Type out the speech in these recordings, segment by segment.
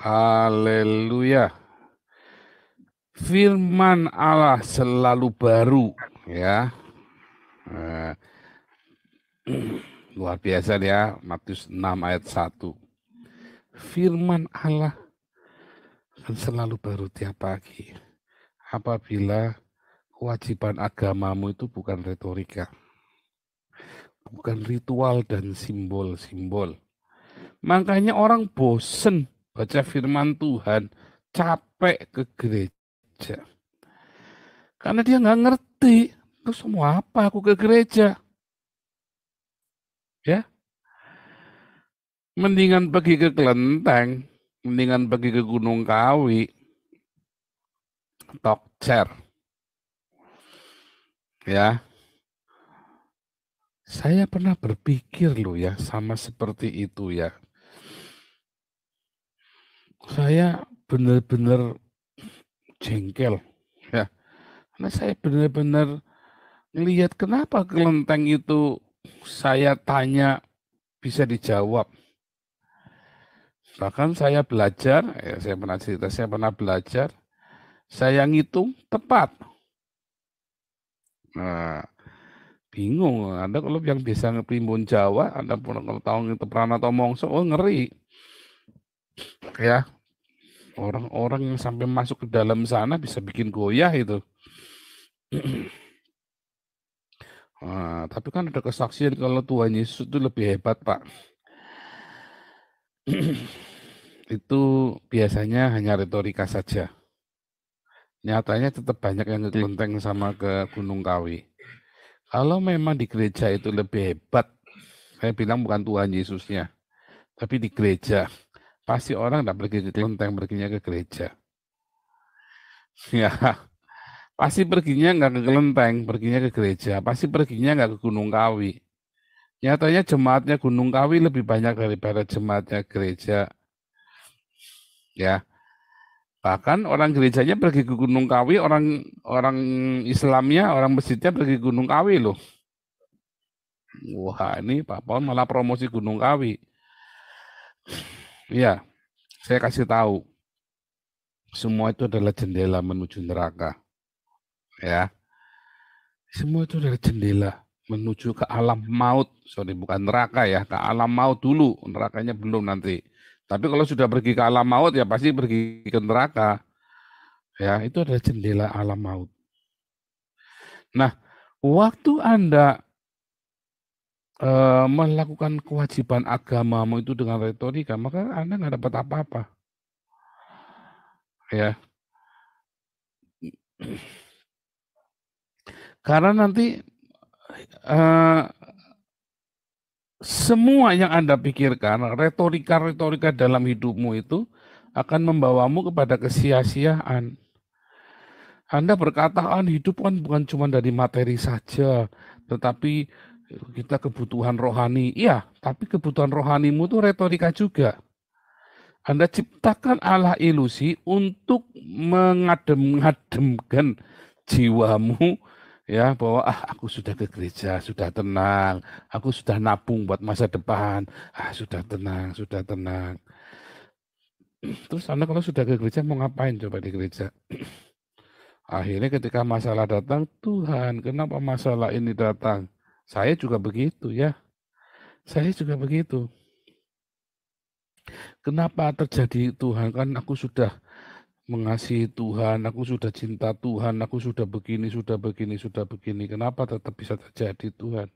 Haleluya. Firman Allah selalu baru, ya. Nah, luar biasa ya, Matius 6 ayat 1. Firman Allah akan selalu baru tiap pagi. Apabila kewajiban agamamu itu bukan retorika, bukan ritual dan simbol-simbol. Makanya orang bosen baca firman Tuhan, capek ke gereja. Karena dia nggak ngerti, terus mau apa aku ke gereja? Ya, mendingan pergi ke Kelenteng, mendingan pergi ke Gunung Kawi, Tokcer, ya. Saya pernah berpikir loh ya, sama seperti itu ya. Saya benar-benar jengkel, ya. Karena saya benar-benar ngelihat kenapa Kelenteng itu saya tanya bisa dijawab. Bahkan saya belajar, ya saya pernah cerita, saya pernah belajar, saya ngitung tepat. Nah, bingung, Anda kalau yang bisa ngeprimbon Jawa, Anda kalau tahu itu Pranoto Mongso, oh ngeri. Ya, orang-orang yang sampai masuk ke dalam sana bisa bikin goyah itu. Nah, tapi kan ada kesaksian kalau Tuhan Yesus itu lebih hebat, Pak. Itu biasanya hanya retorika saja. Nyatanya tetap banyak yang ke Kelenteng sama ke Gunung Kawi. Kalau memang di gereja itu lebih hebat, saya bilang bukan Tuhan Yesusnya, tapi di gereja. Pasti orang tidak pergi ke Kelenteng, perginya ke gereja. Ya, pasti perginya nggak ke Kelenteng, perginya ke gereja. Pasti perginya nggak ke Gunung Kawi. Nyatanya jemaatnya Gunung Kawi lebih banyak daripada jemaatnya gereja. Ya, bahkan orang gerejanya pergi ke Gunung Kawi, orang orang Islamnya, orang masjidnya pergi ke Gunung Kawi loh. Wah, ini Pak Paul malah promosi Gunung Kawi. Iya, saya kasih tahu, semua itu adalah jendela menuju neraka. Ya, semua itu adalah jendela menuju ke alam maut. Sorry, bukan neraka ya, ke alam maut dulu. Nerakanya belum nanti. Tapi kalau sudah pergi ke alam maut ya pasti pergi ke neraka. Ya, itu adalah jendela alam maut. Nah, waktu Anda melakukan kewajiban agamamu itu dengan retorika, maka Anda nggak dapat apa-apa. Ya, karena nanti eh, semua yang Anda pikirkan, retorika-retorika dalam hidupmu itu akan membawamu kepada kesia-siaan. Anda berkata, hidup kan bukan cuma dari materi saja, tetapi kita kebutuhan rohani. Iya, tapi kebutuhan rohanimu itu retorika juga. Anda ciptakan Allah ilusi untuk mengadem-ngademkan jiwamu, ya, bahwa aku sudah ke gereja, sudah tenang, aku sudah nabung buat masa depan, sudah tenang, sudah tenang. Terus Anda kalau sudah ke gereja mau ngapain coba di gereja? Akhirnya ketika masalah datang, Tuhan, kenapa masalah ini datang? Saya juga begitu ya. Saya juga begitu. Kenapa terjadi Tuhan? Kan aku sudah mengasihi Tuhan, aku sudah cinta Tuhan, aku sudah begini, sudah begini, sudah begini. Kenapa tetap bisa terjadi Tuhan?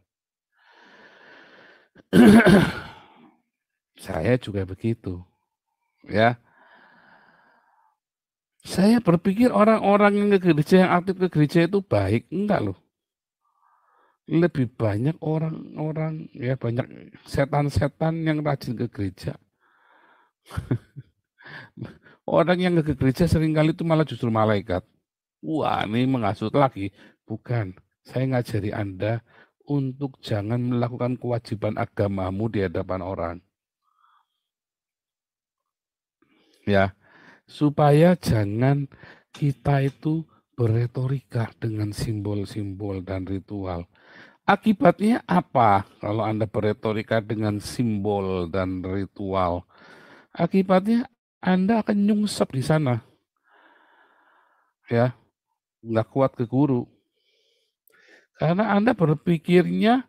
Saya juga begitu. Ya, saya berpikir orang-orang yang ke gereja, yang aktif ke gereja itu baik. Enggak loh. Lebih banyak orang-orang, ya banyak setan-setan yang rajin ke gereja. Orang yang ke gereja seringkali itu malah justru malaikat. Wah, ini menghasut lagi. Bukan. Saya ngajari Anda untuk jangan melakukan kewajiban agamamu di hadapan orang. Ya, supaya jangan kita itu berretorika dengan simbol-simbol dan ritual. Akibatnya apa kalau Anda berretorika dengan simbol dan ritual? Akibatnya Anda akan nyungsep di sana, ya, nggak kuat ke guru. Karena Anda berpikirnya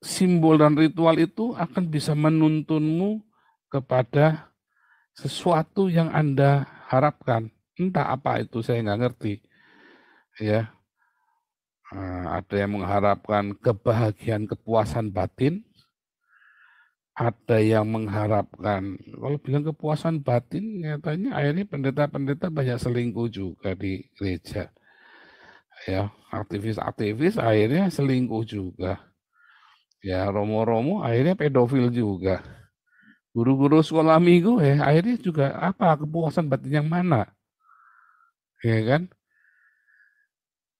simbol dan ritual itu akan bisa menuntunmu kepada sesuatu yang Anda harapkan. Entah apa itu, saya nggak ngerti. Ya, ada yang mengharapkan kebahagiaan, kepuasan batin, ada yang mengharapkan, kalau bilang kepuasan batin, nyatanya akhirnya pendeta-pendeta banyak selingkuh juga di gereja. Ya, aktivis-aktivis akhirnya selingkuh juga. Ya, romo-romo akhirnya pedofil juga. Guru-guru sekolah minggu akhirnya juga apa kepuasan batin yang mana? Ya kan?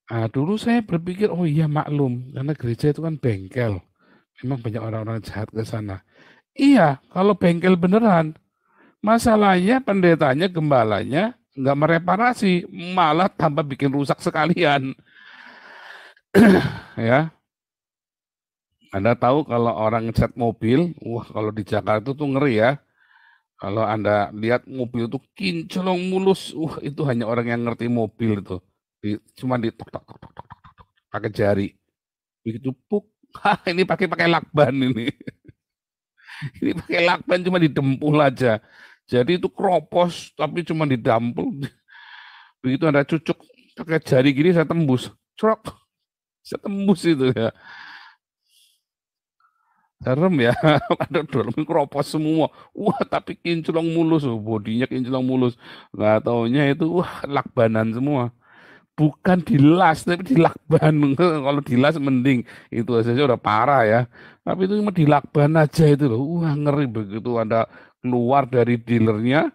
Nah, dulu saya berpikir, oh iya maklum, karena gereja itu kan bengkel. Memang banyak orang-orang jahat ke sana. Iya, kalau bengkel beneran. Masalahnya pendetanya, gembalanya nggak mereparasi, malah tambah bikin rusak sekalian. Ya, Anda tahu kalau orang ngecat mobil, wah kalau di Jakarta tuh ngeri ya. Kalau Anda lihat mobil itu kinclong mulus, itu hanya orang yang ngerti mobil itu. Cuma di tok tok tok tok tok pakai jari. Begitu puk, ini pakai lakban ini. Ini pakai lakban cuma didempul aja. Jadi itu kropos tapi cuma didampul. Begitu Anda cucuk pakai jari gini saya tembus. Crok, saya tembus itu ya. Serem ya, ada dalamnya kropos semua. Wah, tapi kinclong mulus, bodinya kinclong mulus. Nggak taunya itu, wah, lakbanan semua. Bukan dilas, tapi dilakban. Kalau dilas mending, itu saja udah parah ya. Tapi itu cuma dilakban aja itu loh. Wah, ngeri begitu Anda keluar dari dealernya,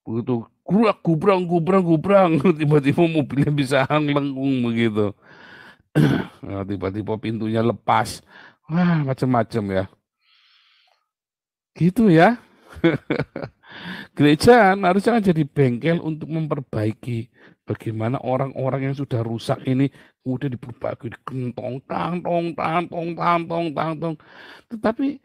begitu gurak, gubrang, gubrang, gubrang. Tiba-tiba mobilnya bisa lengkung begitu. Nah, tiba-tiba pintunya lepas. Wah, macam-macam ya. Gitu ya. Gereja harusnya kan jadi bengkel untuk memperbaiki bagaimana orang-orang yang sudah rusak ini kemudian diperbaiki, dikentong, tang, tong, tang, tong, tang, tong, tang, tong. Tetapi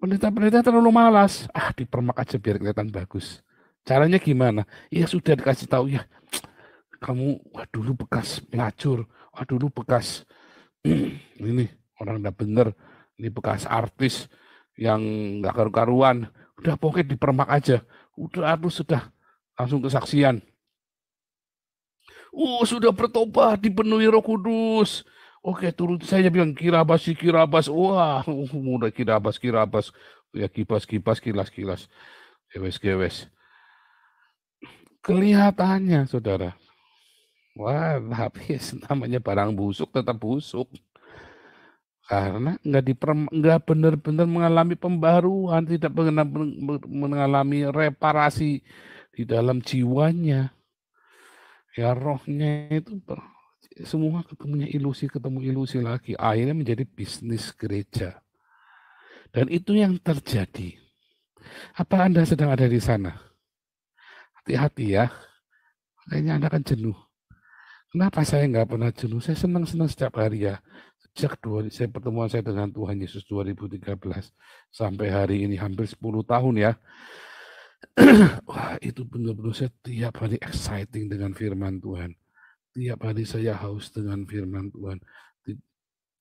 pendeta-pendeta terlalu malas. Dipermak aja biar kelihatan bagus. Caranya gimana? Ya sudah dikasih tahu ya, kamu dulu bekas pelacur, dulu bekas ini orang nggak bener, ini bekas artis yang nggak karu-karuan. Udah pokoknya dipermak aja. Udah aku sudah langsung kesaksian. Sudah bertobat, dipenuhi Roh Kudus. Oke, turun saya bilang kirabas, kirabas. Wah, udah kirabas, kirabas. Ya kibas, kibas, kilas, kilas. Gewes, gewes. Kelihatannya, saudara. Wah, tapi namanya barang busuk tetap busuk. Karena nggak benar-benar mengalami pembaruan, tidak mengalami reparasi di dalam jiwanya. Ya rohnya itu semua ketemu ilusi lagi. Akhirnya menjadi bisnis gereja. Dan itu yang terjadi. Apa Anda sedang ada di sana? Hati-hati ya. Kayaknya Anda kan jenuh. Kenapa saya nggak pernah jenuh? Saya senang-senang setiap hari ya. Sejak pertemuan saya dengan Tuhan Yesus 2013 sampai hari ini hampir 10 tahun ya. Wah, itu benar-benar saya tiap hari exciting dengan firman Tuhan. Tiap hari saya haus dengan firman Tuhan.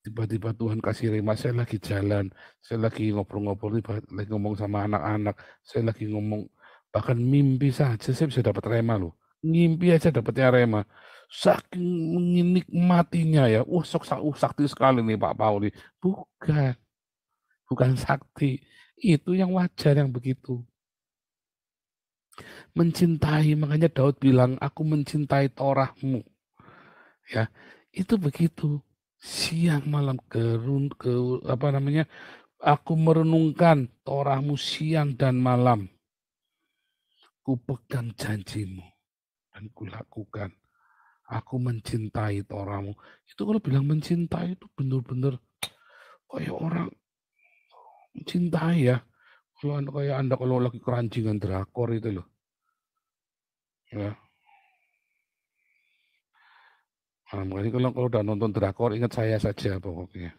Tiba-tiba Tuhan kasih rema, saya lagi jalan, saya lagi ngobrol-ngobrol, lagi ngomong sama anak-anak, saya lagi ngomong, bahkan mimpi saja saya bisa dapat rema loh. Mimpi aja dapatnya rema. Saking menikmatinya ya, sakti sekali nih Pak Pauli. Bukan, bukan sakti. Itu yang wajar yang begitu. Mencintai, makanya Daud bilang, aku mencintai Torahmu. Ya, itu begitu. Siang malam aku merenungkan Torahmu siang dan malam. Ku pegang janjimu dan kulakukan. Aku mencintai Torahmu. Itu kalau bilang mencintai itu benar-benar kayak orang mencintai ya. Kalau anda kalau lagi keranjingan drakor itu loh. Ya. Nah, makanya kalau udah nonton drakor ingat saya saja pokoknya.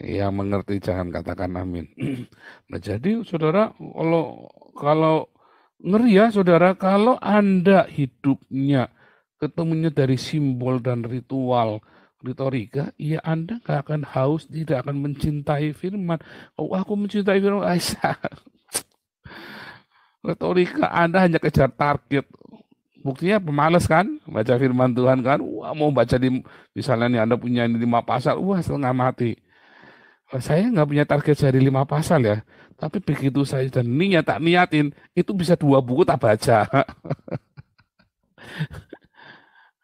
Yang mengerti jangan katakan amin. Nah, jadi saudara, kalau ngeri ya saudara, kalau Anda hidupnya ketemunya dari simbol dan ritual, retorika, ya Anda nggak akan haus, tidak akan mencintai firman. Oh, aku mencintai firman, Aisyah. Retorika Anda hanya kejar target. Buktinya pemalas kan, baca firman Tuhan kan, wah mau baca di, misalnya nih Anda punya ini 5 pasal, wah setengah mati. Saya nggak punya target sehari 5 pasal ya, tapi begitu saya dan niat tak niatin, itu bisa 2 buku tak baca.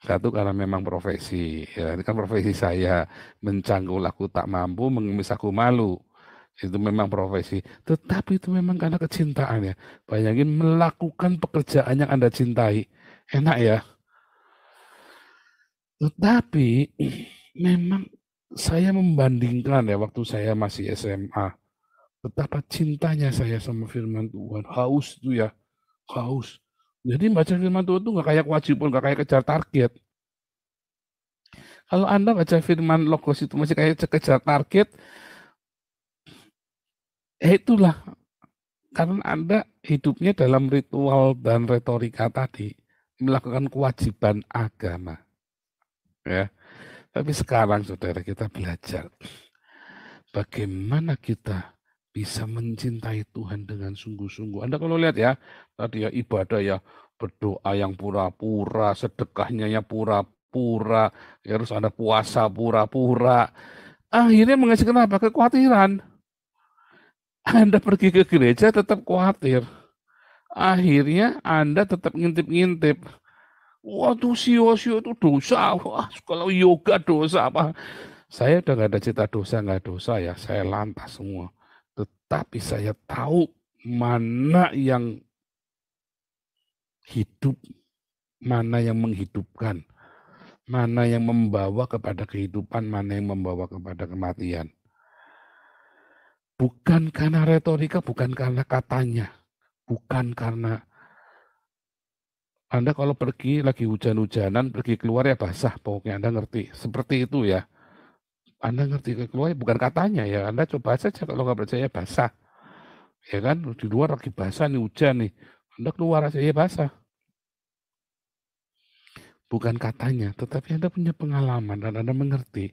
Satu karena memang profesi, ya ini kan profesi saya, mencangkul aku tak mampu, mengemis aku malu. Itu memang profesi, tetapi itu memang karena kecintaan ya. Bayangin melakukan pekerjaan yang Anda cintai, enak ya. Tetapi memang saya membandingkan ya waktu saya masih SMA, betapa cintanya saya sama firman Tuhan, haus tuh ya, haus. Jadi baca firman Tuhan tuh nggak kayak kewajiban, nggak kayak kejar target. Kalau Anda baca firman Logos itu masih kayak kejar target, itulah karena Anda hidupnya dalam ritual dan retorika tadi, melakukan kewajiban agama. Ya. Tapi sekarang saudara kita belajar bagaimana kita bisa mencintai Tuhan dengan sungguh-sungguh. Anda kalau lihat ya, tadi ya ibadah ya, berdoa yang pura-pura, sedekahnya ya pura-pura, ya harus ada puasa pura-pura. Akhirnya menghasilkan apa? Kekhawatiran. Anda pergi ke gereja tetap khawatir. Akhirnya Anda tetap ngintip-ngintip. Waduh, sio-sio itu dosa. Wah, kalau yoga dosa apa? Saya udah nggak ada cita dosa, nggak dosa ya. Saya lantas semua. Tetapi saya tahu mana yang hidup, mana yang menghidupkan, mana yang membawa kepada kehidupan, mana yang membawa kepada kematian. Bukan karena retorika, bukan karena katanya, bukan karena Anda kalau pergi lagi hujan-hujanan, pergi keluar ya basah, pokoknya Anda ngerti. Seperti itu ya. Anda ngerti keluar bukan katanya ya. Anda coba saja kalau nggak percaya basah. Ya kan, di luar lagi basah nih, hujan nih. Anda keluar aja ya basah. Bukan katanya, tetapi Anda punya pengalaman dan Anda mengerti.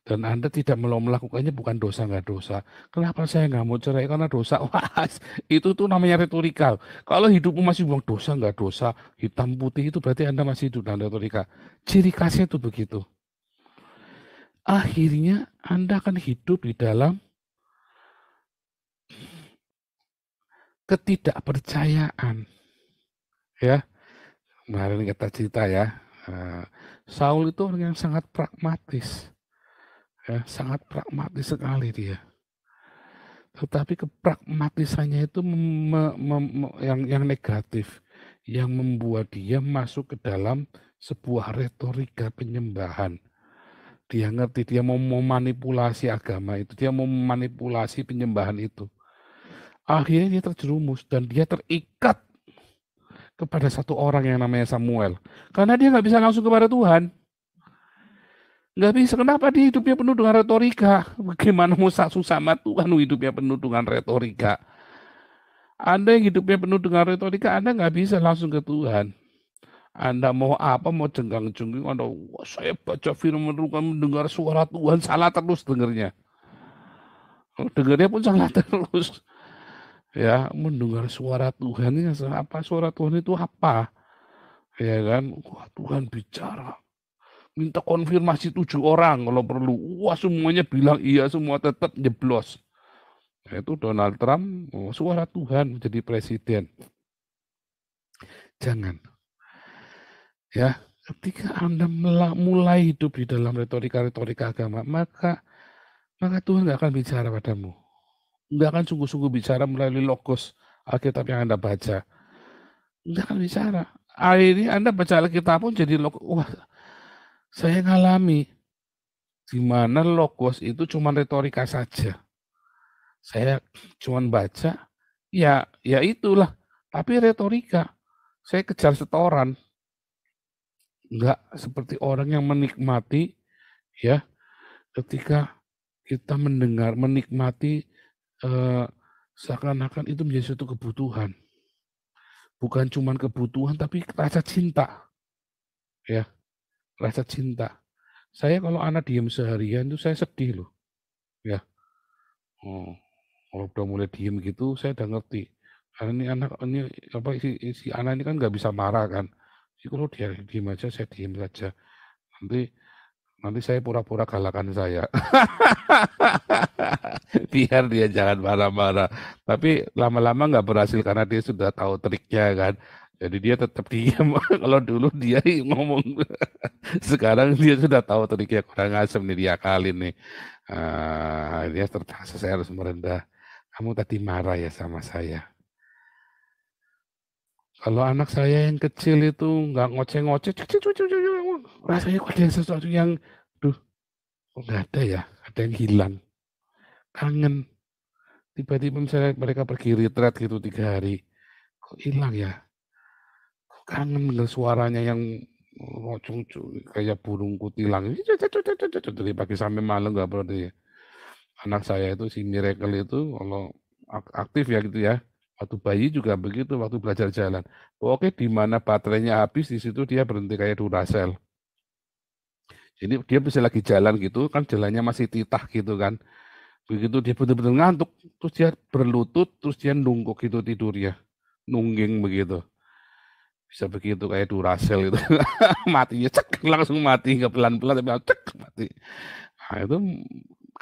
Dan Anda tidak mau melakukannya bukan dosa, nggak dosa. Kenapa saya nggak mau cerai? Karena dosa. Wah, itu tuh namanya retorika. Kalau hidupmu masih bilang dosa, nggak dosa, hitam putih itu berarti Anda masih hidup dalam retorika. Ciri khasnya itu begitu. Akhirnya Anda akan hidup di dalam ketidakpercayaan. Ya, kemarin kita cerita ya. Saul itu orang yang sangat pragmatis. Ya, sangat pragmatis sekali dia. Tetapi kepragmatisannya itu yang negatif, yang membuat dia masuk ke dalam sebuah retorika penyembahan. Dia ngerti, dia mau memanipulasi agama itu, dia mau memanipulasi penyembahan itu. Akhirnya dia terjerumus dan dia terikat kepada satu orang yang namanya Samuel. Karena dia nggak bisa langsung kepada Tuhan. Nggak bisa. Kenapa dia hidupnya penuh dengan retorika? Bagaimana Musa sama Tuhan hidupnya penuh dengan retorika? Anda yang hidupnya penuh dengan retorika, Anda nggak bisa langsung ke Tuhan. Anda mau apa, mau jenggang-jengging, Anda, wah, saya baca firman Tuhan, mendengar suara Tuhan, salah terus dengernya. Dengernya pun salah terus. Ya, mendengar suara Tuhan, ini apa? Suara Tuhan itu apa? Ya kan, wah Tuhan bicara. Minta konfirmasi 7 orang kalau perlu. Wah semuanya bilang iya, semua tetap jeblos. Itu Donald Trump, oh, suara Tuhan menjadi presiden. Jangan. Ya, ketika Anda mulai hidup di dalam retorika-retorika agama, maka Tuhan nggak akan bicara padamu. Nggak akan sungguh-sungguh bicara melalui logos Alkitab yang Anda baca. Nggak akan bicara. Akhirnya Anda baca Alkitab pun jadi logos. Wah, saya ngalami di mana logos itu cuma retorika saja. Saya cuma baca, ya itulah. Tapi retorika, saya kejar setoran. Enggak seperti orang yang menikmati ya ketika kita mendengar, menikmati, seakan-akan itu menjadi suatu kebutuhan. Bukan cuma kebutuhan, tapi rasa cinta, ya, rasa cinta. Saya kalau anak diem seharian itu saya sedih loh, ya. Oh, kalau udah mulai diem gitu saya udah ngerti. Karena ini anak ini apa si anak ini kan nggak bisa marah kan. Jadi kalau dia diem aja saya diem saja. Nanti nanti saya pura-pura galakan saya. Biar dia jangan marah-marah. Tapi lama-lama nggak berhasil karena dia sudah tahu triknya kan. Jadi dia tetap diam. Kalau dulu dia ngomong, sekarang dia sudah tahu triknya kurang asem nih dia kali nih. Dia terpaksa saya harus merendah. Kamu tadi marah ya sama saya. Kalau anak saya yang kecil itu nggak ngoceh-ngoceh, rasanya kok ada sesuatu yang, duh, kok nggak ada ya, ada yang hilang, kangen. Tiba-tiba misalnya mereka pergi retret gitu 3 hari, kok hilang ya, kok kangen dengan suaranya yang kayak burung kutilang, dari pagi sampai malam nggak berhenti. Anak saya itu si Miracle itu kalau aktif ya gitu ya. Waktu bayi juga begitu, waktu belajar jalan. Oke, di mana baterainya habis di situ dia berhenti kayak Duracell. Jadi dia bisa lagi jalan gitu kan jalannya masih titah gitu kan. Begitu dia benar-benar ngantuk, terus dia berlutut, terus dia nungkuk gitu tidurnya. Nungging begitu. Bisa begitu kayak Duracell itu. Matinya cek langsung mati, nggak pelan-pelan tapi cek mati. Nah, itu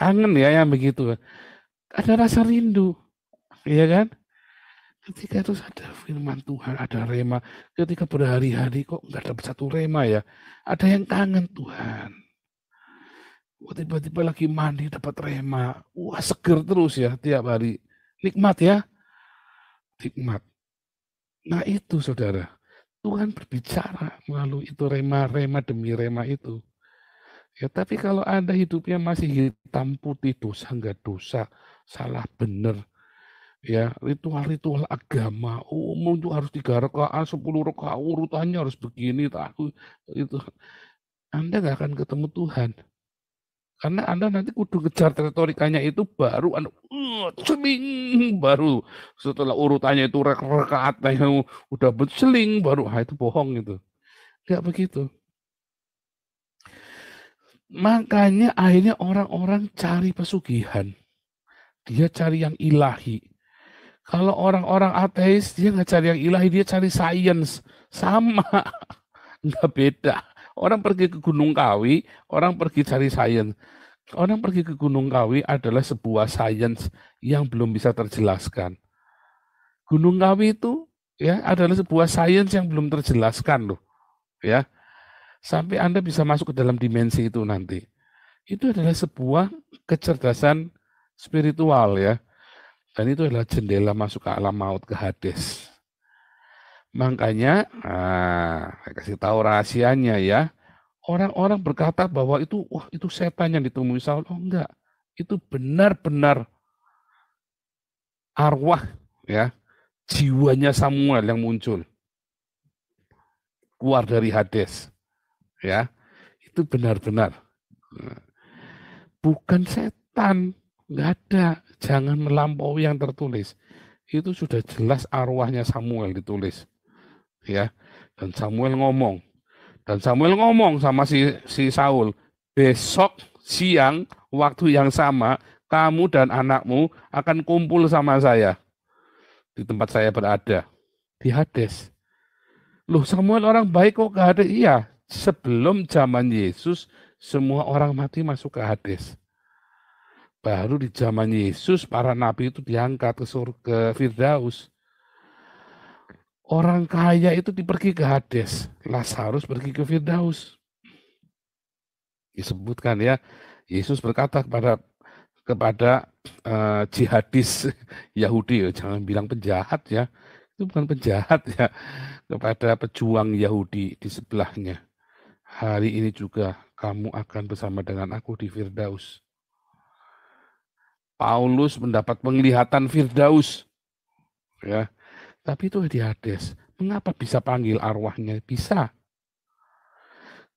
kangen ya yang begitu. Ada rasa rindu, iya kan? Ketika itu ada firman Tuhan, ada rema. Ketika berhari-hari kok nggak dapat satu rema ya. Ada yang kangen Tuhan. Wah, tiba-tiba lagi mandi dapat rema. Wah, seger terus ya tiap hari. Nikmat ya, nikmat. Nah itu saudara, Tuhan berbicara melalui itu rema-rema demi rema itu. Ya, tapi kalau Anda hidupnya masih hitam putih, dosa nggak dosa, salah benar, ya ritual-ritual agama, itu harus 3 rakaat, 10 rakaat, urutannya harus begini, tahu itu, Anda nggak akan ketemu Tuhan. Karena Anda nanti kudu kejar retorikanya itu baru Anda celing baru setelah urutannya itu rakaatnya udah berseling baru itu bohong itu. Enggak begitu. Makanya akhirnya orang-orang cari pesugihan. Dia cari yang ilahi. Kalau orang-orang ateis dia nggak cari yang ilahi, dia cari sains. Sama, nggak beda. Orang pergi ke Gunung Kawi, orang pergi cari sains. Orang pergi ke Gunung Kawi adalah sebuah sains yang belum bisa terjelaskan. Gunung Kawi itu ya adalah sebuah sains yang belum terjelaskan loh, ya. Sampai Anda bisa masuk ke dalam dimensi itu nanti. Itu adalah sebuah kecerdasan spiritual ya. Dan itu adalah jendela masuk ke alam maut, ke Hades. Makanya, saya kasih tahu rahasianya ya. Orang-orang berkata bahwa itu, wah itu setan yang ditemui Saul. Oh enggak, itu benar-benar arwah ya, jiwanya Samuel yang muncul keluar dari Hades ya. Itu benar-benar bukan setan, nggak ada. Jangan melampaui yang tertulis. Itu sudah jelas arwahnya Samuel ditulis ya. Dan Samuel ngomong sama si Saul, besok siang waktu yang sama kamu dan anakmu akan kumpul sama saya di tempat saya berada di Hades. Loh, Samuel orang baik kok ke Hades? Iya, sebelum zaman Yesus semua orang mati masuk ke Hades. Baru di zaman Yesus para nabi itu diangkat ke surga Firdaus. Orang kaya itu pergi ke Hades, Lazarus pergi ke Firdaus. Disebutkan ya, Yesus berkata kepada jihadis Yahudi, jangan bilang penjahat ya, itu bukan penjahat ya, kepada pejuang Yahudi di sebelahnya. Hari ini juga kamu akan bersama dengan aku di Firdaus. Paulus mendapat penglihatan Firdaus, ya, tapi itu di Hades. Mengapa bisa panggil arwahnya? Bisa.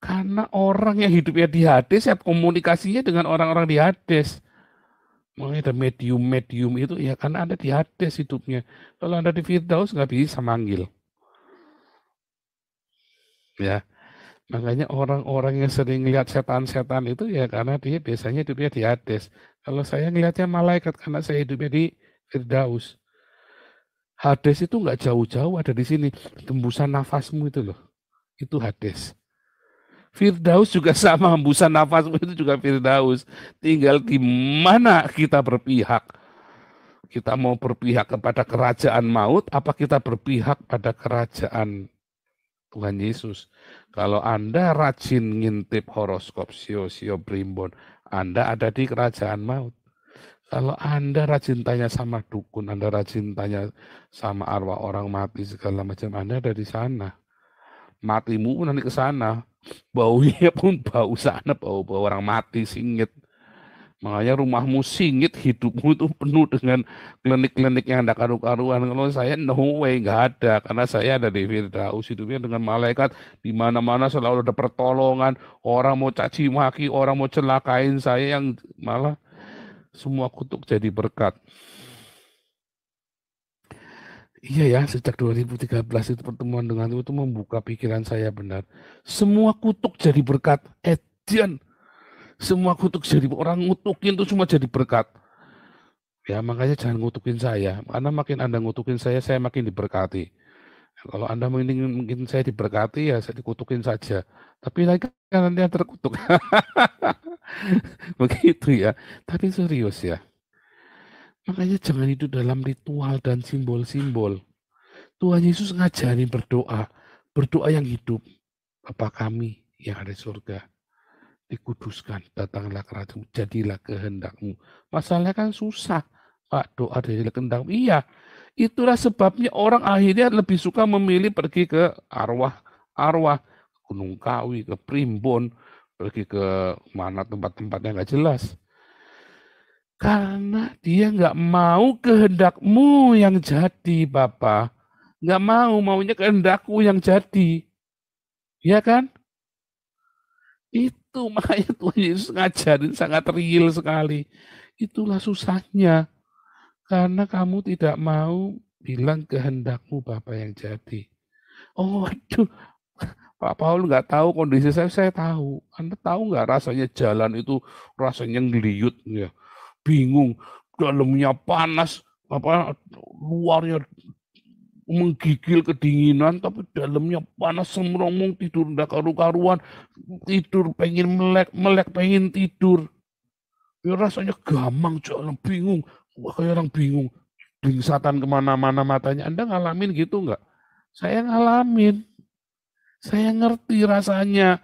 Karena orang yang hidupnya di Hades, ya komunikasinya dengan orang-orang di Hades. Makanya ada medium-medium itu ya karena Anda di Hades hidupnya. Kalau Anda di Firdaus nggak bisa manggil. Ya, makanya orang-orang yang sering lihat setan-setan itu ya karena dia biasanya hidupnya di Hades. Kalau saya ngelihatnya malaikat karena saya hidupnya di Firdaus. Hades itu nggak jauh-jauh ada di sini. Tembusan nafasmu itu loh. Itu Hades. Firdaus juga sama, hembusan nafasmu itu juga Firdaus. Tinggal di mana kita berpihak. Kita mau berpihak kepada kerajaan maut, apa kita berpihak pada kerajaan Tuhan Yesus. Kalau Anda rajin ngintip horoskop sio-sio primbon, Anda ada di kerajaan maut. Kalau Anda rajin tanya sama dukun, Anda rajin tanya sama arwah orang mati segala macam, Anda ada di sana. Matimu pun nanti ke sana. Baunya pun bau sana, bau-bau orang mati singit. Makanya rumahmu singit, hidupmu itu penuh dengan klinik-klinik yang ada karu-karuan. Kalau saya no way, nggak ada. Karena saya ada di Firdaus, hidupnya dengan malaikat. Di mana-mana selalu ada pertolongan. Orang mau caci maki, orang mau celakain saya yang malah semua kutuk jadi berkat. Iya ya, sejak 2013 itu pertemuan dengan itu membuka pikiran saya benar. Semua kutuk jadi berkat. Edian, semua kutuk jadi orang ngutukin itu semua jadi berkat. Ya makanya jangan ngutukin saya, karena makin Anda ngutukin saya makin diberkati. Kalau Anda mungkin saya diberkati, ya saya dikutukin saja. Tapi lagi kan nanti yang terkutuk. Begitu ya. Tapi serius ya. Makanya jangan hidup dalam ritual dan simbol-simbol. Tuhan Yesus ngajarin berdoa. Berdoa yang hidup. Bapa kami yang ada di surga, dikuduskan, datanglah kerajaanmu, jadilah kehendakmu. Masalahnya kan susah. Pak, doa dari kehendak. Iya, itulah sebabnya orang akhirnya lebih suka memilih pergi ke arwah, Gunung Kawi, ke Primbon, pergi ke mana tempat-tempat yang nggak jelas. Karena dia nggak mau kehendakmu yang jadi, Bapak. Nggak mau, maunya kehendakku yang jadi. Ya kan? Itu makanya Tuhan Yesus ngajarin sangat real sekali. Itulah susahnya. Karena kamu tidak mau bilang kehendakmu Bapa yang jadi. Oh, waduh, Pak Paul nggak tahu kondisi saya tahu. Anda tahu nggak rasanya jalan itu rasanya ngeliut ya, bingung, dalamnya panas, apa luarnya menggigil kedinginan, tapi dalamnya panas semromong, tidur ndak karu-karuan, tidur pengen melek pengen tidur. Ya rasanya gamang, jalan bingung, wah kayak orang bingung. Blingsatan kemana-mana matanya. Anda ngalamin gitu nggak? Saya ngalamin. Saya ngerti rasanya.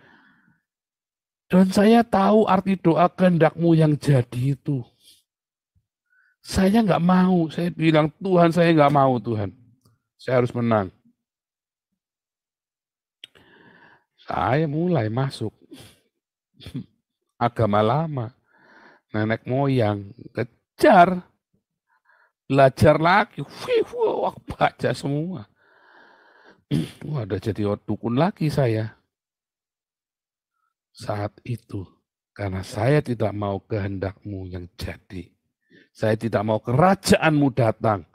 Dan saya tahu arti doa kehendakmu yang jadi itu. Saya nggak mau. Saya bilang, Tuhan saya nggak mau Tuhan. Saya harus menang. Saya mulai masuk agama lama. Nenek moyang. Kejar. Belajar lagi. Wah, baca semua. Wah, ada jadi dukun lagi saya. Saat itu, karena saya tidak mau kehendakmu yang jadi. Saya tidak mau kerajaanmu datang.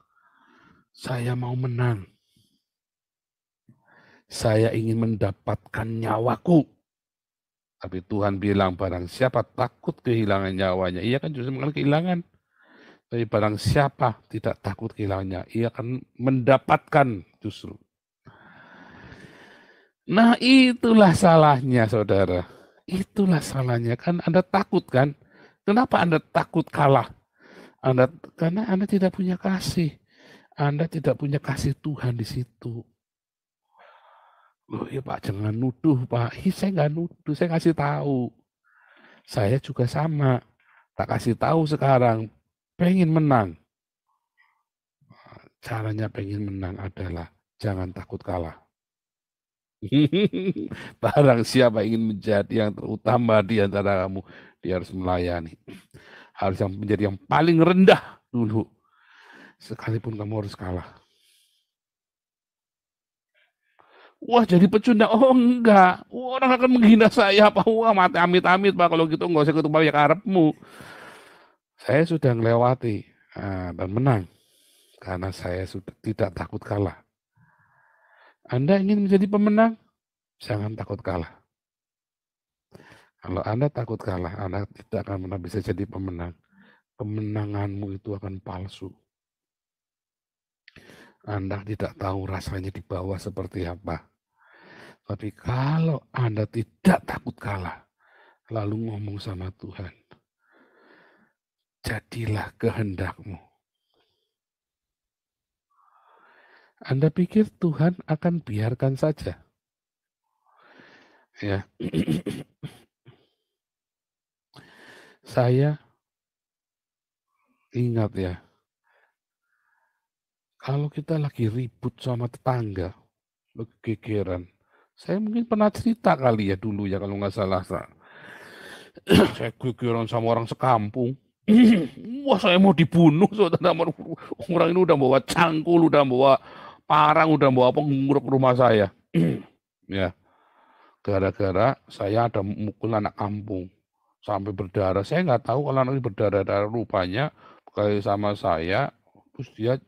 Saya mau menang. Saya ingin mendapatkan nyawaku. Tapi Tuhan bilang barang siapa takut kehilangan nyawanya. Ia kan justru mengalami kehilangan. Tapi barang siapa tidak takut kehilangannya. Ia akan mendapatkan justru. Nah itulah salahnya saudara. Itulah salahnya. Kan Anda takut kan. Kenapa Anda takut kalah? Karena Anda tidak punya kasih. Anda tidak punya kasih Tuhan di situ. Loh ya Pak, jangan nuduh Pak. Saya nggak nuduh, saya kasih tahu. Saya juga sama. Tak kasih tahu sekarang. Pengen menang. Caranya pengen menang adalah jangan takut kalah. Barang siapa ingin menjadi yang terutama di antara kamu, dia harus melayani. Harus menjadi yang paling rendah dulu. Sekalipun kamu harus kalah. Wah jadi pecundang, oh enggak, orang akan menghina saya, apa wah mati amit-amit Pak, kalau gitu enggak usah ketemu ya karepmu. Saya sudah melewati dan menang karena saya sudah tidak takut kalah. Anda ingin menjadi pemenang? Jangan takut kalah. Kalau Anda takut kalah, Anda tidak akan pernah bisa jadi pemenang. Kemenanganmu itu akan palsu. Anda tidak tahu rasanya di bawah seperti apa. Tapi kalau Anda tidak takut kalah, lalu ngomong sama Tuhan, jadilah kehendakmu. Anda pikir Tuhan akan biarkan saja? Ya. Saya ingat ya, kalau kita lagi ribut sama tetangga, kegegeran. Saya mungkin pernah cerita kali ya dulu ya kalau nggak salah. Saya gegeran sama orang sekampung. Wah, saya mau dibunuh, saudara. Orang ini udah bawa cangkul, udah bawa parang, udah bawa apa nguruk rumah saya. Ya, gara-gara saya ada mukul anak kampung sampai berdarah. Saya nggak tahu kalau anak ini berdarah-darah, rupanya kayak sama saya, terus dia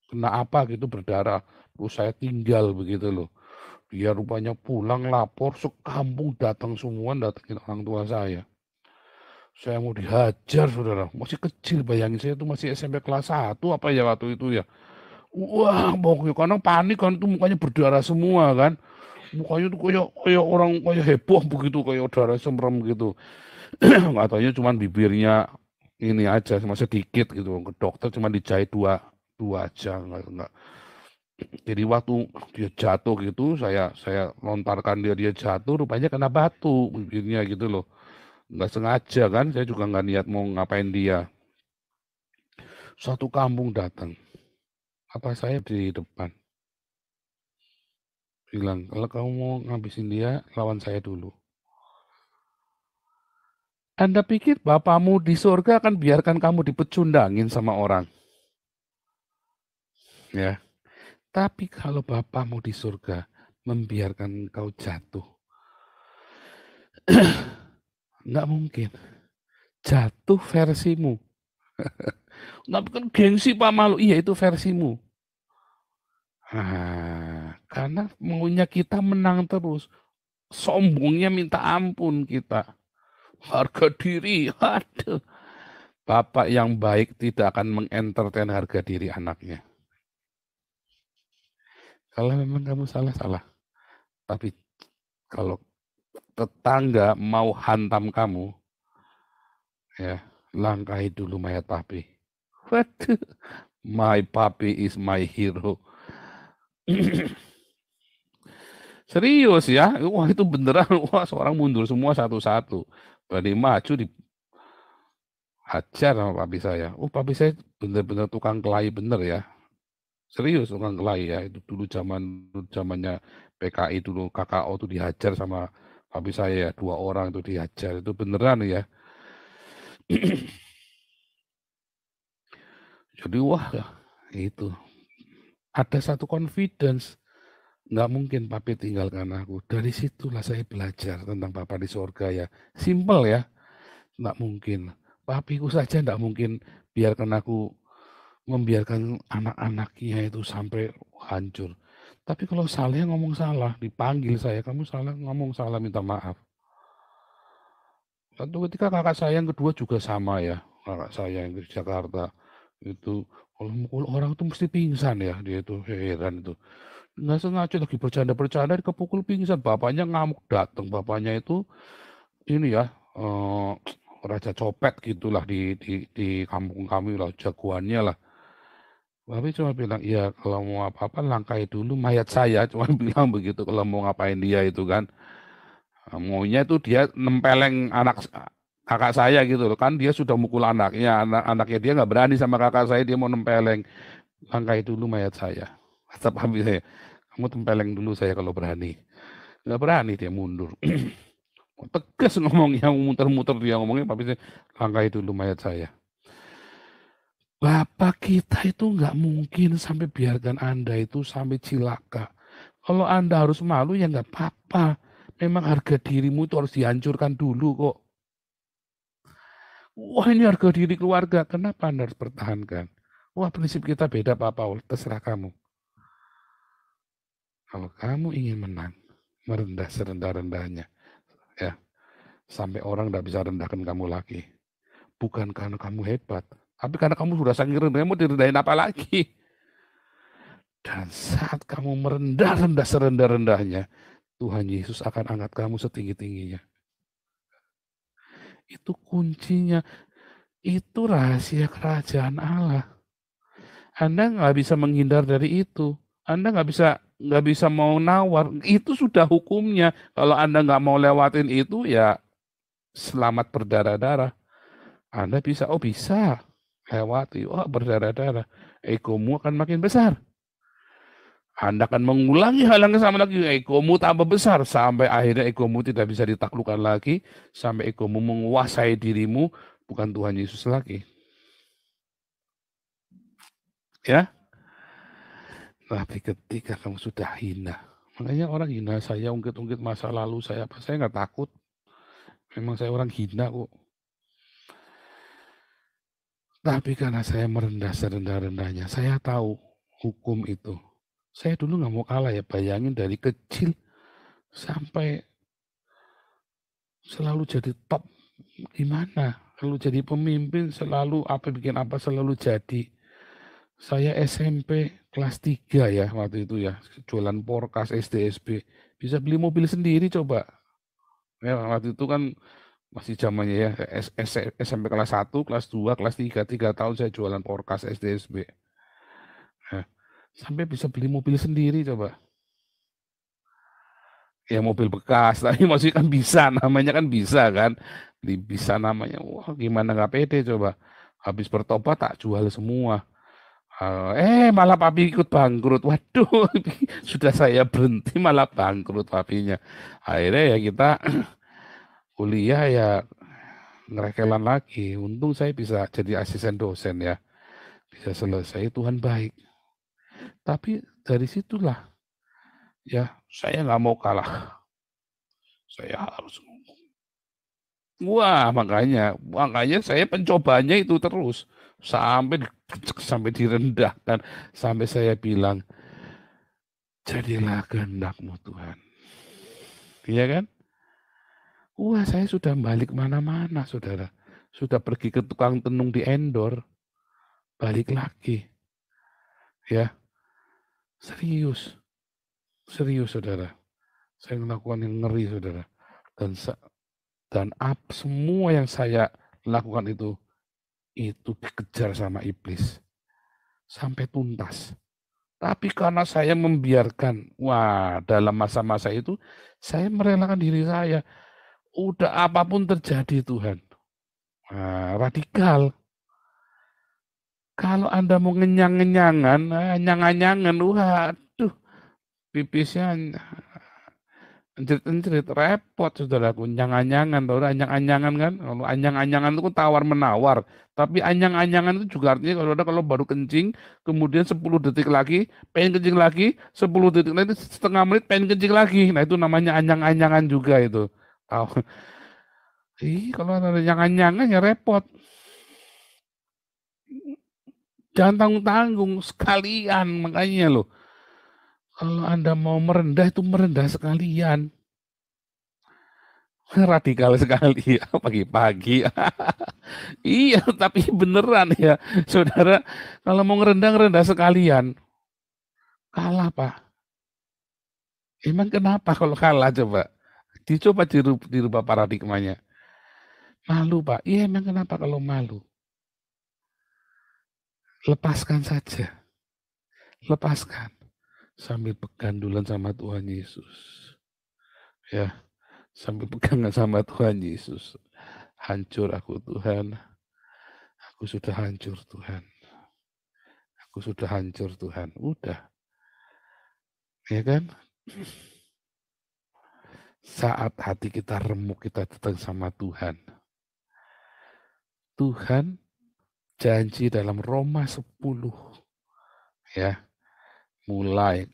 kena apa gitu berdarah. Terus saya tinggal begitu loh. Dia rupanya pulang lapor, sekampung datang semua datangin orang tua saya. Saya mau dihajar, saudara. Masih kecil, bayangin saya itu masih SMP kelas 1 apa ya waktu itu ya. Wah, pokoknya karena panik kan, itu mukanya berdarah semua kan. Mukanya tuh kayak orang kayak heboh begitu, kayak darah semprem gitu. Nggak taunya cuma bibirnya ini aja, cuma sedikit gitu. Ke dokter cuma dijahit dua aja, nggak. Jadi waktu dia jatuh gitu, saya lontarkan dia jatuh, rupanya kena batu bibirnya gitu loh. Nggak sengaja kan, saya juga nggak niat mau ngapain dia. Satu kampung datang, apa saya di depan, bilang, kalau kamu mau ngabisin dia, lawan saya dulu. Anda pikir Bapamu di surga akan biarkan kamu dipecundangin sama orang? Ya, tapi kalau Bapamu di surga membiarkan engkau jatuh, nggak mungkin. Jatuh versimu. Tapi kan gengsi Pak Malu, iya itu versimu. Karena maunya kita menang terus. Sombongnya minta ampun kita. Harga diri, aduh. Bapak yang baik tidak akan mengentertain harga diri anaknya. Kalau memang kamu salah, salah. Tapi kalau tetangga mau hantam kamu, ya langkahi dulu mayat papi. Waduh, my papi is my hero. Serius ya, wah itu beneran, wah seorang mundur semua satu-satu. Berani maju dihajar sama papi saya. Oh papi saya bener-bener tukang kelahi bener ya. Serius tukang kelahi ya, itu dulu zamannya PKI dulu, KKO tuh dihajar sama papi saya ya, 2 orang itu dihajar, itu beneran ya. Jadi wah itu, ada satu confidence, nggak mungkin papi tinggalkan aku. Dari situlah saya belajar tentang Papa di surga ya. Simple ya, nggak mungkin. Papiku saja nggak mungkin biarkan aku membiarkan anak-anaknya itu sampai hancur. Tapi kalau salah ngomong salah, dipanggil saya, kamu salah ngomong salah minta maaf. Satu ketika kakak saya yang kedua juga sama ya, kakak saya yang di Jakarta itu kalau mukul orang itu mesti pingsan ya, dia itu heran itu. Nggak sengaja lagi bercanda-bercanda kepukul pingsan, bapaknya ngamuk datang, bapaknya itu ini ya raja copet gitulah di kampung kami lah, jagoannya lah. Tapi cuma bilang, iya kalau mau apa-apa langkai dulu mayat saya, cuma bilang begitu kalau mau ngapain dia itu kan. Maunya itu dia nempeleng anak kakak saya gitu loh, kan dia sudah mukul anaknya, anaknya dia nggak berani sama kakak saya, dia mau nempeleng, langkai dulu mayat saya. Kata papi saya, kamu tempeleng dulu saya kalau berani. Nggak berani dia mundur. Tegas ngomongnya, muter-muter dia ngomongnya, papi saya, langkai dulu mayat saya. Bapak kita itu nggak mungkin sampai biarkan Anda itu sampai cilaka. Kalau Anda harus malu ya nggak apa-apa. Memang harga dirimu itu harus dihancurkan dulu kok. Wah, ini harga diri keluarga. Kenapa Anda harus pertahankan? Wah, prinsip kita beda, Pak Paul. Terserah kamu. Kalau kamu ingin menang, merendah serendah-rendahnya, ya, sampai orang tidak bisa rendahkan kamu lagi. Bukan karena kamu hebat, tapi karena kamu sudah saking rendah, mau direndahin apa lagi? Dan saat kamu merendah-rendah serendah-rendahnya, Tuhan Yesus akan angkat kamu setinggi-tingginya. Itu kuncinya, itu rahasia kerajaan Allah. Anda nggak bisa menghindar dari itu. Anda nggak bisa mau nawar. Itu sudah hukumnya. Kalau Anda nggak mau lewatin itu, ya selamat berdarah-darah. Anda bisa, oh bisa lewati, oh berdarah-darah. Egomu akan makin besar. Anda akan mengulangi hal yang sama lagi, egomu tambah besar, sampai akhirnya egomu tidak bisa ditaklukkan lagi, sampai egomu menguasai dirimu, bukan Tuhan Yesus lagi. Ya, tapi ketika kamu sudah hina, makanya orang hina saya, ungkit-ungkit masa lalu saya, apa saya nggak takut, memang saya orang hina kok. Tapi karena saya merendah serendah-rendahnya, saya tahu hukum itu. Saya dulu nggak mau kalah ya, bayangin dari kecil sampai selalu jadi top, gimana? Selalu jadi pemimpin, selalu apa bikin apa selalu jadi. Saya SMP kelas 3 ya waktu itu ya, jualan porkas SD SB, bisa beli mobil sendiri coba. Ya, waktu itu kan masih zamannya ya, SMP kelas 1, kelas 2, kelas 3 tahun saya jualan porkas SD SB. Nah, sampai bisa beli mobil sendiri coba. Ya mobil bekas, tapi maksudnya kan bisa, namanya kan bisa kan. Bisa namanya, wah gimana nggak pede coba. Habis bertobat tak jual semua. Malah papi ikut bangkrut. Waduh, sudah saya berhenti malah bangkrut papinya. Akhirnya ya kita kuliah ya ngerekelan lagi. Untung saya bisa jadi asisten dosen ya. Bisa selesai, Tuhan baik. Tapi dari situlah ya saya nggak mau kalah. Saya harus ngomong. Wah, makanya saya pencobanya itu terus sampai direndahkan, sampai saya bilang, jadilah kehendak-Mu Tuhan. Iya kan? Wah, saya sudah balik mana-mana, saudara. Sudah pergi ke tukang tenung di Endor, balik lagi. Ya, serius, serius, saudara. Saya melakukan yang ngeri, saudara. Dan semua yang saya lakukan itu dikejar sama iblis sampai tuntas. Tapi karena saya membiarkan, wah dalam masa-masa itu saya merelakan diri saya. Udah apapun terjadi Tuhan. Nah, radikal. Kalau Anda mau ngenyang-ngenyangan, nyang-nyangan, waduh, pipisnya Anjrit-anjrit, repot saudaraku, anyang-anyangan, tahu anyang-anyangan kan? Kalau anyang-anyangan itu kan tawar-menawar. Tapi anyang-anyangan itu juga artinya kalau baru kencing, kemudian 10 detik lagi, pengen kencing lagi, 10 detik lagi, setengah menit pengen kencing lagi. Nah itu namanya anyang-anyangan juga itu. Tahu? Kalau ada anyang-anyangan ya repot. Jangan tanggung-tanggung, sekalian makanya loh. Kalau Anda mau merendah itu merendah sekalian. Radikal sekali ya pagi-pagi. Iya, tapi beneran ya, saudara. Kalau mau ngerendah sekalian, kalah Pak. Emang kenapa kalau kalah coba? Dicoba dirubah paradigmanya. Malu Pak. Iya emang kenapa kalau malu? Lepaskan saja. Lepaskan. Sambil pegandulan sama Tuhan Yesus. Ya, sambil pegangan sama Tuhan Yesus. Hancur aku Tuhan. Aku sudah hancur Tuhan. Aku sudah hancur Tuhan. Udah. Ya kan? Saat hati kita remuk, kita datang sama Tuhan. Tuhan janji dalam Roma 10. Ya, mulai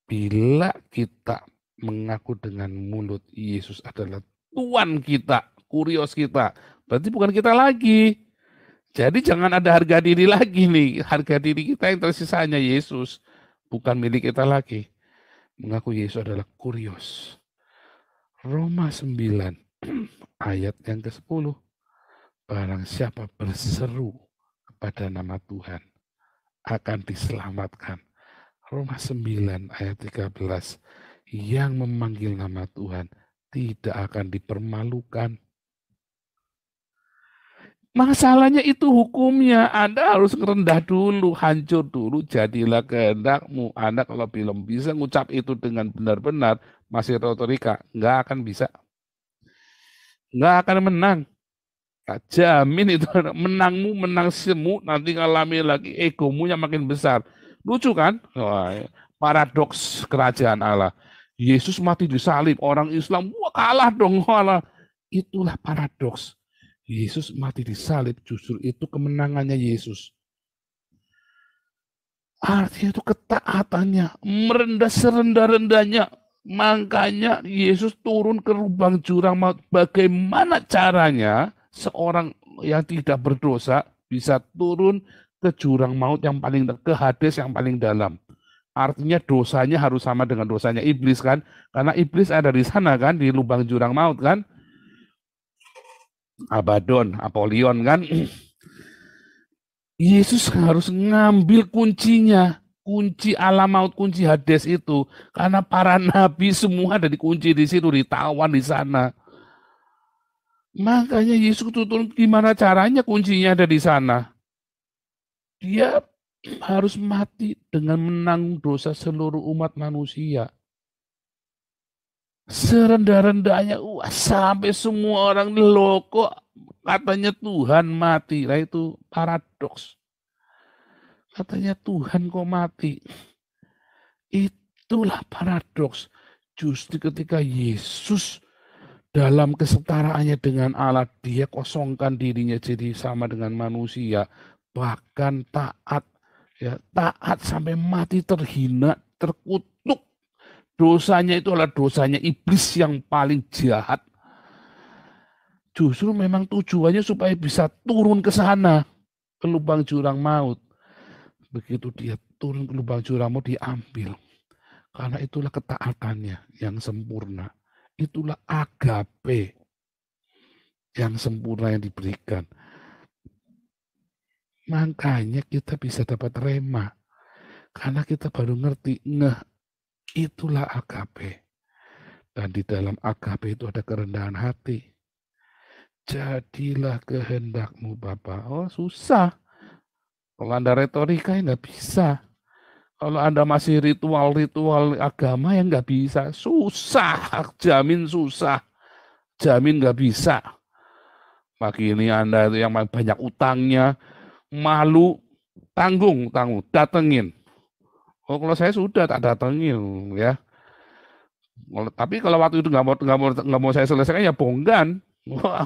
bila kita mengaku dengan mulut Yesus adalah Tuhan kita, kurios kita, Berarti bukan kita lagi. Jadi jangan ada harga diri lagi nih. Harga diri kita yang tersisa hanya Yesus. Bukan milik kita lagi. Mengaku Yesus adalah kurios. Roma 9 ayat yang ke-10. Barang siapa berseru kepada nama Tuhan akan diselamatkan. Roma 9 ayat 13. Yang memanggil nama Tuhan tidak akan dipermalukan. Masalahnya itu hukumnya. Anda harus rendah dulu, hancur dulu, jadilah kehendakmu. Anda kalau belum bisa ngucap itu dengan benar-benar, masih retorika, nggak akan bisa. Nggak akan menang. Nah, jamin itu menangmu menang semu, nanti ngalami lagi egomu yang makin besar. Lucu kan? Wah, paradoks kerajaan Allah. Yesus mati disalib, orang Islam, wah kalah dong. Wah, itulah paradoks. Yesus mati disalib, justru itu kemenangannya Yesus. Artinya itu ketaatannya, merendah serendah-rendahnya. Makanya Yesus turun ke lubang jurang maut. Bagaimana caranya seorang yang tidak berdosa bisa turun ke jurang maut yang paling, ke Hades yang paling dalam. Artinya dosanya harus sama dengan dosanya iblis kan? Karena iblis ada di sana kan, di lubang jurang maut kan? Abaddon, Apollyon kan? Yesus harus ngambil kuncinya, kunci alam maut, kunci Hades itu, karena para nabi semua ada dikunci di situ, ditawan di sana. Makanya Yesus turun, gimana caranya kuncinya ada di sana? Dia harus mati dengan menanggung dosa seluruh umat manusia. Serendah-rendahnya, sampai semua orang loh kok katanya Tuhan mati. Nah itu paradoks. Katanya Tuhan kok mati. Itulah paradoks. Justru ketika Yesus dalam kesetaraannya dengan Allah, dia kosongkan dirinya jadi sama dengan manusia. Bahkan taat. Ya, taat sampai mati, terhina, terkutuk. Dosanya itu adalah dosanya iblis yang paling jahat. Justru memang tujuannya supaya bisa turun ke sana, ke lubang jurang maut. Begitu dia turun ke lubang jurang maut, diambil. Karena itulah ketaatannya yang sempurna. Itulah agape yang sempurna yang diberikan. Makanya kita bisa dapat rema. Karena kita baru ngerti, itulah agape. Dan di dalam agape itu ada kerendahan hati. Jadilah kehendakmu Bapa. Oh susah. Kalau Anda retorika ya nggak bisa. Kalau Anda masih ritual-ritual agama ya nggak bisa. Susah, jamin susah. Jamin nggak bisa. Pagi ini Anda itu yang banyak utangnya, malu, tanggung, datengin. Oh, kalau saya sudah tak datengin ya. Tapi kalau waktu itu nggak mau saya selesaikan ya bonggan.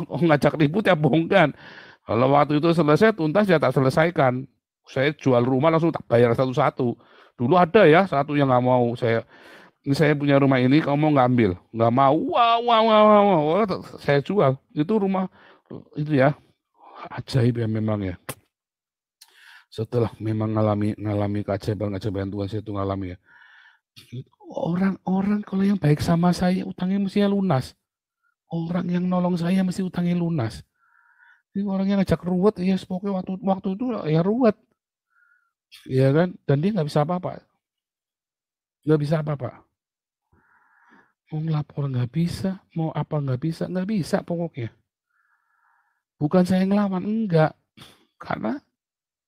Ngajak ribut ya bonggan. Kalau waktu itu selesai tuntas ya tak selesaikan. Saya jual rumah langsung tak bayar satu-satu. Dulu ada ya satu yang nggak mau ini saya punya rumah ini, kamu mau ngambil? Nggak mau. Wah, saya jual. Itu rumah itu ya ajaib ya memang ya. Setelah memang ngalami keajaiban Tuhan, saya itu ngalami ya. Orang-orang kalau yang baik sama saya utangnya mesti lunas. Orang yang nolong saya mesti utangnya lunas. Ini orang yang ngajak ruwet ya pokoknya waktu itu ya ruwet. Ya kan? Dan dia nggak bisa apa-apa. Nggak bisa apa-apa. Mau ngelapor nggak bisa, mau apa nggak bisa pokoknya. Bukan saya ngelawan, enggak. Karena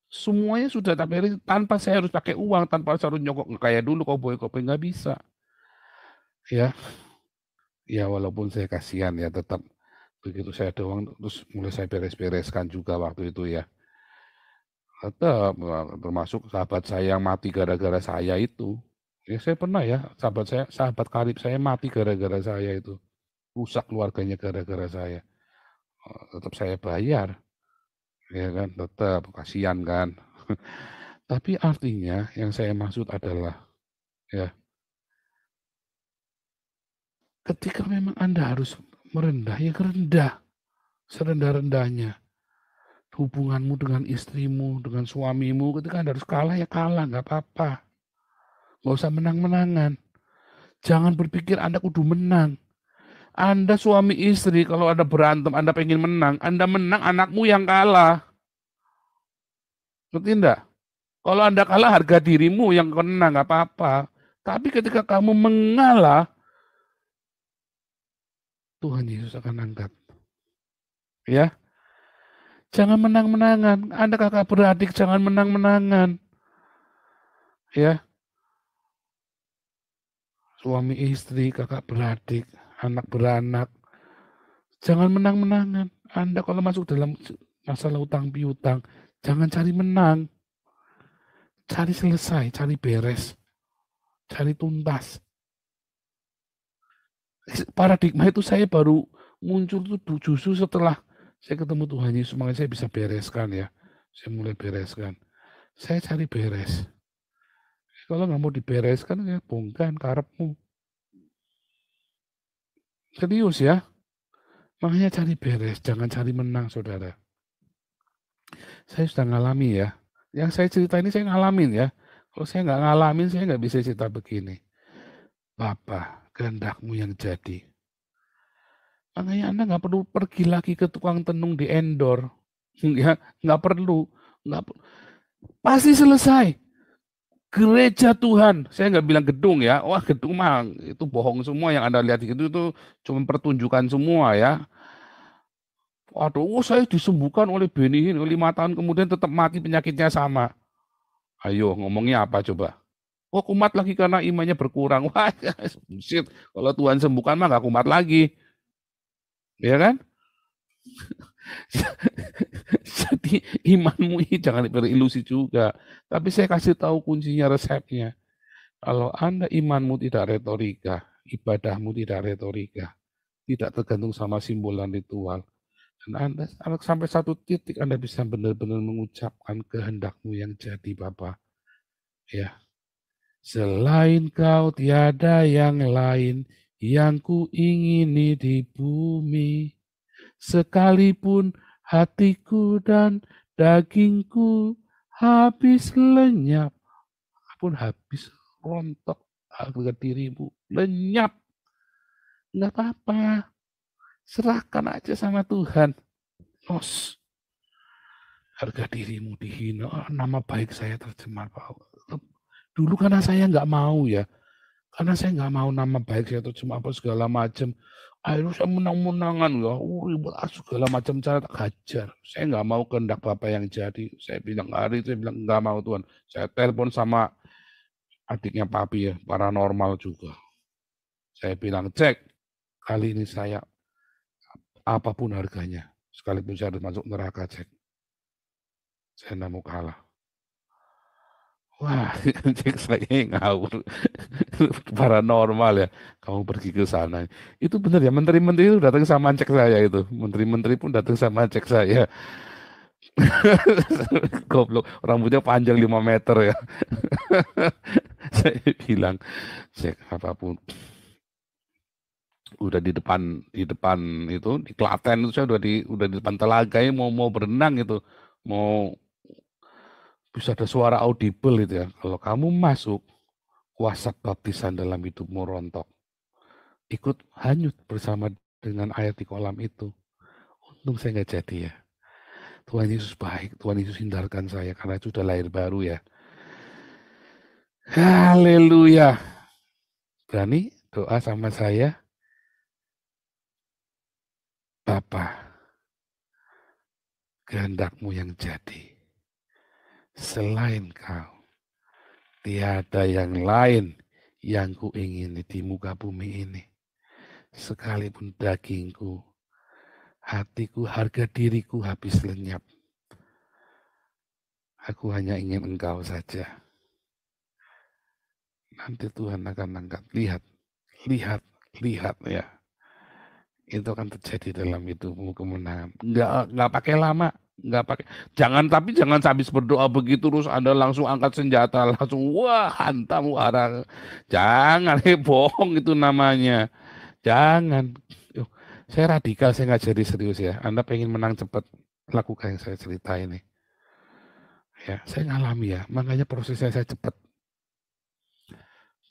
semuanya sudah tanpa saya harus pakai uang, tanpa saya harus nyokok kayak dulu koboi nggak bisa. Ya walaupun saya kasihan ya tetap begitu saya ada uang terus mulai saya beres-bereskan juga waktu itu ya. Tetap termasuk sahabat saya yang mati gara-gara saya itu. Ya saya pernah ya, sahabat karib saya mati gara-gara saya itu. Rusak keluarganya gara-gara saya. Tetap saya bayar. Ya kan, tetap kasihan kan. Tapi artinya yang saya maksud adalah ya ketika memang Anda harus merendah, ya rendah. serendah-rendahnya. Hubunganmu dengan istrimu, dengan suamimu, ketika Anda harus kalah, ya kalah, nggak apa-apa. Nggak usah menang-menangan. Jangan berpikir Anda kudu menang. Anda suami istri, kalau Anda berantem, Anda pengen menang, Anda menang, anakmu yang kalah. Ngerti enggak? Kalau Anda kalah, harga dirimu yang kena, nggak apa-apa. Tapi ketika kamu mengalah, Tuhan Yesus akan angkat. Ya, jangan menang-menangan. Anda kakak beradik, jangan menang-menangan. Ya, suami istri, kakak beradik, anak beranak, jangan menang-menangan. Anda kalau masuk dalam masalah utang piutang, jangan cari menang. Cari selesai, cari beres, cari tuntas. Paradigma itu saya baru muncul tuh justru setelah saya ketemu Tuhan Yesus, makanya saya bisa bereskan ya. Saya mulai bereskan. Saya cari beres. Kalau nggak mau dibereskan, ya bongkar karepmu. Serius ya. Makanya cari beres, jangan cari menang, saudara. Saya sudah ngalami ya. Yang saya cerita ini saya ngalamin ya. Kalau saya nggak ngalamin, saya nggak bisa cerita begini. Bapa, kehendakmu yang jadi. Makanya Anda nggak perlu pergi lagi ke tukang tenung di Endor. Ya, nggak perlu. Pasti selesai. Gereja Tuhan. Saya nggak bilang gedung ya. Wah, gedung mah itu bohong semua yang Anda lihat itu cuma pertunjukan semua ya. Waduh, saya disembuhkan oleh Benihin 5 tahun kemudian tetap mati penyakitnya sama. Ayo, ngomongnya apa coba? Oh, kumat lagi karena imannya berkurang. Wah, bullshit. Kalau Tuhan sembuhkan mah nggak kumat lagi. Ya kan? Jadi imanmu ini jangan berilusi juga. Tapi saya kasih tahu kuncinya, resepnya. Kalau Anda imanmu tidak retorika, ibadahmu tidak retorika, tidak tergantung sama simbol dan ritual, dan Anda sampai satu titik Anda bisa benar-benar mengucapkan kehendakmu yang jadi Bapa. Ya, selain kau tiada yang lain yang kuingini di bumi. Sekalipun hatiku dan dagingku habis lenyap, pun habis rontok harga dirimu, lenyap, nggak apa-apa, serahkan aja sama Tuhan. Los, harga dirimu dihina, nama baik saya tercemar. Dulu karena saya nggak mau ya, karena saya nggak mau nama baik saya tercemar apa segala macam. Akhirnya saya menang-menangan ya, ribut segala macam cara tak hajar. Saya nggak mau kehendak Bapak yang jadi. Saya bilang hari itu, saya bilang nggak mau Tuhan. Saya telepon sama adiknya Papi ya, paranormal juga. Saya bilang cek, kali ini saya apapun harganya, sekalipun saya harus masuk neraka cek. Saya nggak mau kalah. Wah, cek saya ngawur. Paranormal ya. Kamu pergi ke sana. Itu benar ya, menteri-menteri itu datang sama cek saya itu. Menteri-menteri pun datang sama cek saya. Goblok, rambutnya panjang 5 meter ya. Saya bilang, cek apapun. Udah di depan itu di Klaten itu saya udah di depan telaga mau berenang itu. Mau bisa ada suara audible itu ya. Kalau kamu masuk, kuasa baptisan dalam hidupmu rontok. Ikut hanyut bersama dengan air di kolam itu. Untung saya nggak jadi ya. Tuhan Yesus baik, Tuhan Yesus hindarkan saya karena itu sudah lahir baru ya. Haleluya. Berani doa sama saya? Bapa, kehendakmu yang jadi. Selain kau, tiada yang lain yang kuingini di muka bumi ini. Sekalipun dagingku, hatiku, harga diriku habis lenyap. Aku hanya ingin engkau saja. Nanti Tuhan akan angkat. Lihat ya. Itu akan terjadi dalam hidupmu kemenangan. Nggak pakai lama. Nggak pakai. Jangan habis berdoa begitu terus Anda langsung angkat senjata. Langsung wah hantam arah. Jangan, bohong itu namanya. Jangan. Saya radikal, saya nggak jadi serius ya. Anda pengen menang cepat, lakukan yang saya cerita ini. Ya, saya ngalami ya, makanya prosesnya saya cepat.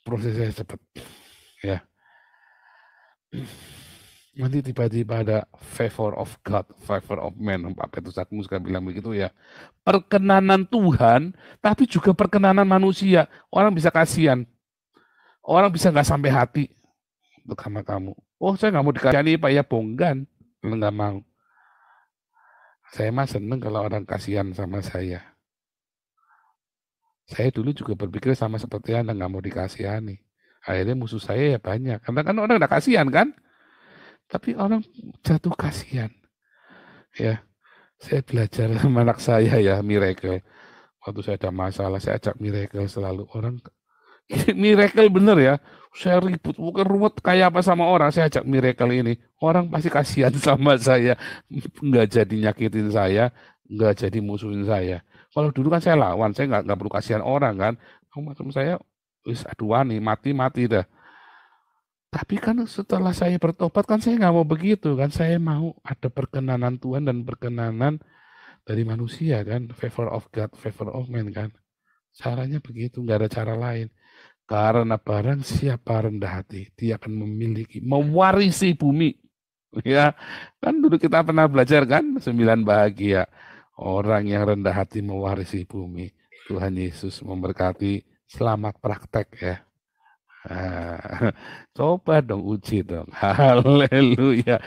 Prosesnya cepat, ya. Nanti tiba-tiba ada favor of God, favor of man. Pak Petrus Agmus suka bilang begitu ya. Perkenanan Tuhan, tapi juga perkenanan manusia. Orang bisa kasihan, orang bisa nggak sampai hati untuk sama kamu. Oh, saya nggak mau dikasihani Pak ya, bonggan. Nggak mau. Saya mah seneng kalau orang kasihan sama saya. Saya dulu juga berpikir sama seperti Anda, nggak mau dikasihani. Akhirnya musuh saya ya banyak. Karena kan orang udah kasihan kan, tapi orang jatuh kasihan. Ya, saya belajar sama anak saya ya, Miracle. Waktu saya ada masalah, saya ajak Miracle selalu. Orang, Miracle bener ya. Saya ribut, bukan ruwet kayak apa sama orang. Saya ajak Miracle ini. Orang pasti kasihan sama saya. Nggak jadi nyakitin saya, nggak jadi musuhin saya. Kalau dulu kan saya lawan, saya nggak perlu kasihan orang kan. Macam saya, wis aduan nih, mati-mati dah. Tapi kan setelah saya bertobat kan saya nggak mau begitu kan. Saya mau ada perkenanan Tuhan dan perkenanan dari manusia kan. Favor of God, favor of man kan. Caranya begitu, nggak ada cara lain. Karena barang siapa rendah hati, dia akan memiliki, mewarisi bumi. Ya, kan dulu kita pernah belajar kan, 9 bahagia. Orang yang rendah hati mewarisi bumi. Tuhan Yesus memberkati, selamat praktek ya. Nah, coba dong uji dong. Haleluya.